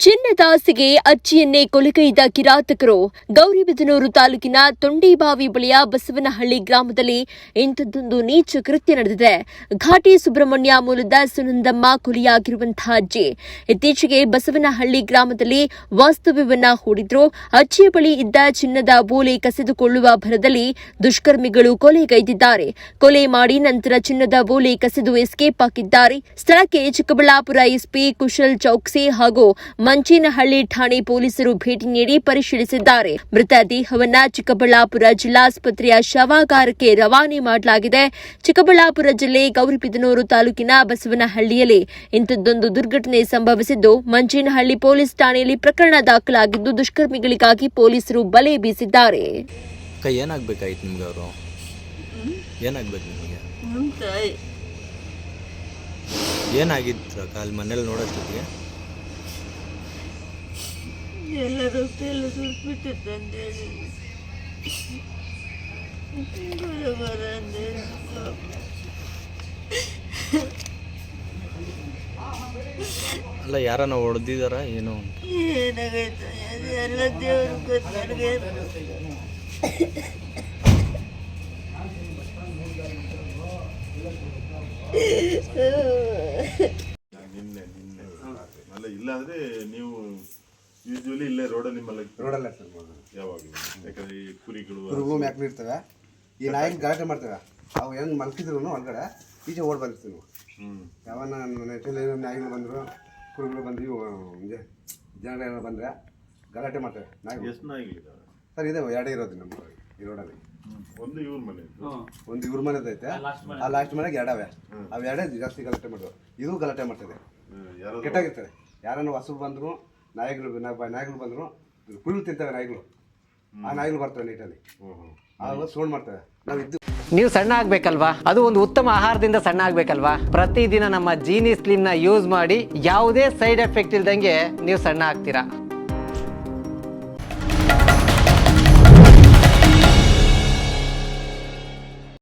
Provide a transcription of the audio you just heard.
ಚಿನ್ನದಾಸೆಗೆ ಅಜ್ಜಿಯನ್ನೇ ಕೊಲೆಗೈದ ಕಿರಾತಕರು ಗೌರಿಬಿದನೂರು ತಾಲೂಕಿನ ತೊಂಡಿಬಾವಿ ಬಳಿಯ ಬಸವನಹಳ್ಳಿ ಗ್ರಾಮದಲ್ಲಿ ಇಂಥದ್ದೊಂದು ನೀಚ ಕೃತ್ಯ ನಡೆದಿದೆ. ಘಾಟಿ ಸುಬ್ರಹ್ಮಣ್ಯ ಮೂಲದ ಸುನಂದಮ್ಮ ಕೊಲೆಯಾಗಿರುವಂತಹ ಅಜ್ಜಿ ಇತ್ತೀಚೆಗೆ ಬಸವನಹಳ್ಳಿ ಗ್ರಾಮದಲ್ಲಿ ವಾಸ್ತವ್ಯವನ್ನ ಹೂಡಿದ್ರು. ಅಜ್ಜಿಯ ಬಳಿ ಇದ್ದ ಚಿನ್ನದ ಓಲೆ ಕಸಿದುಕೊಳ್ಳುವ ಭರದಲ್ಲಿ ದುಷ್ಕರ್ಮಿಗಳು ಕೊಲೆಗೈದಿದ್ದಾರೆ. ಕೊಲೆ ಮಾಡಿ ನಂತರ ಚಿನ್ನದ ಓಲೆ ಕಸಿದು ಎಸ್ಕೇಪ್ ಆಗಿದ್ದಾರೆ. ಸ್ಥಳಕ್ಕೆ ಚಿಕ್ಕಬಳ್ಳಾಪುರ ಎಸ್ಪಿ ಕುಶಲ್ ಚೌಕ್ಸಿ ಹಾಗೂ ಮಂಚೇನಹಳ್ಳಿ ಠಾಣೆ ಪೊಲೀಸರು ಭೇಟಿ ನೀಡಿ ಪರಿಶೀಲಿಸಿದ್ದಾರೆ. ಮೃತ ದೇಹವನ್ನ ಚಿಕ್ಕಬಳ್ಳಾಪುರ ಜಿಲ್ಲಾಸ್ಪತ್ರೆಯ ಶವಾಗಾರಕ್ಕೆ ರವಾನೆ ಮಾಡಲಾಗಿದೆ. ಚಿಕ್ಕಬಳ್ಳಾಪುರ ಜಿಲ್ಲೆ ಗೌರಿಬಿದನೂರು ತಾಲೂಕಿನ ಬಸವನಹಳ್ಳಿಯಲ್ಲಿ ಇಂಥದ್ದೊಂದು ದುರ್ಘಟನೆ ಸಂಭವಿಸಿದ್ದು, ಮಂಚೇನಹಳ್ಳಿ ಪೊಲೀಸ್ ಠಾಣೆಯಲ್ಲಿ ಪ್ರಕರಣ ದಾಖಲಾಗಿದ್ದು ದುಷ್ಕರ್ಮಿಗಳಿಗಾಗಿ ಪೊಲೀಸರು ಬಲೆ ಬೀಸಿದ್ದಾರೆ. ಏನಾಗಬೇಕಾಗಿತ್ತು ನಿಮ್ಗೆ? ಅವರು ಏನಾಗಬೇಕು ನಿಮಗೆ? ಏನಾಗಿತ್ತು ಕಾಲ್ ಮನೇಲಿ ನೋಡೋಷ್ಟೊತ್ತಿಗೆ? ಎಲ್ಲರೂ ಎಲ್ಲ ಸುಟ್ಬಿಟ್ಟಿತ್ತು ಅಂತೇಳಿ ಅಲ್ಲ, ಯಾರನ್ನ ಹೊಡೆದಿದಾರ ಏನೋ? ಏನಾಗೈತೆ ಎಲ್ಲ ದೇವರು ಗೊತ್ತು ನನಗೆ. ಅಲ್ಲ, ಇಲ್ಲ ಅಂದ್ರೆ ನೀವು ಯೂಶುವಲಿ ಇಲ್ಲೇ ರೋಡಲ್ಲಿ ರೋಡಲ್ಲ ಸರ್, ಯಾವಾಗಲೂ ಯಾಕಂದ್ರೆ ಈ ಕುರಿಗಳು ಮ್ಯಾಕ್ಲು ಇರ್ತವೆ. ಈ ನಾಯಿಗೆ ಗಲಾಟೆ ಮಾಡ್ತವೆ. ಅವು ಹೆಂಗೆ ಮಲ್ಕಿದ್ರು ಒಳಗಡೆ ಈಚೆ ಓಡ್ ಬರ್ತೀವಿ ನಾವು. ಯಾವನ್ನ ನಾಯಿಗಳು ಬಂದರು, ಕುರಿಗಳು ಬಂದು ಜನಗಳು ಏನೋ ಬಂದರೆ ಗಲಾಟೆ ಮಾಡ್ತವೆ. ನಾಯಿ ಎಷ್ಟು ನಾಯಿಗಳಿದ್ದಾವೆ ಸರ್? ಇದೆ, ಎರಡೇ ಇರೋದು ನಮ್ಮ ಈ ರೋಡಲ್ಲಿ. ಒಂದು ಇವ್ರ ಮನೆ, ಒಂದು ಇವ್ರ ಮನೆದೈತೆ. ಆ ಲಾಸ್ಟ್ ಮನೆಗೆ ಎರಡವೆ. ಅವು ಎರಡೇ ಜಾಸ್ತಿ ಗಲಾಟೆ ಮಾಡೋದು. ಇದು ಗಲಾಟೆ ಮಾಡ್ತದೆ, ಕೆಟ್ಟಾಗಿರ್ತದೆ. ಯಾರನ್ನ ಹೊಸರು ಬಂದರು, ನಾಯಿಗಳು ಬಂದರು, ಕುರಿಗಳು ತಿಂತವೆ ನಾಯಿಗಳು. ಆ ನಾಯಿಗಳು ಬರ್ತವೆ ನೀಟಲ್ಲಿ, ಆವಾಗ ಸೌಂಡ್ ಮಾಡ್ತವೆ. ನೀವು ಸಣ್ಣ ಆಗ್ಬೇಕಲ್ವಾ? ಅದು ಒಂದು ಉತ್ತಮ ಆಹಾರದಿಂದ ಸಣ್ಣ ಆಗ್ಬೇಕಲ್ವಾ? ಪ್ರತಿದಿನ ನಮ್ಮ ಜೀನಿ ಸ್ಲಿಮ್ ನ ಯೂಸ್ ಮಾಡಿ ಯಾವುದೇ ಸೈಡ್ ಎಫೆಕ್ಟ್ ಇಲ್ದಂಗೆ ನೀವು ಸಣ್ಣ ಆಗ್ತೀರಾ.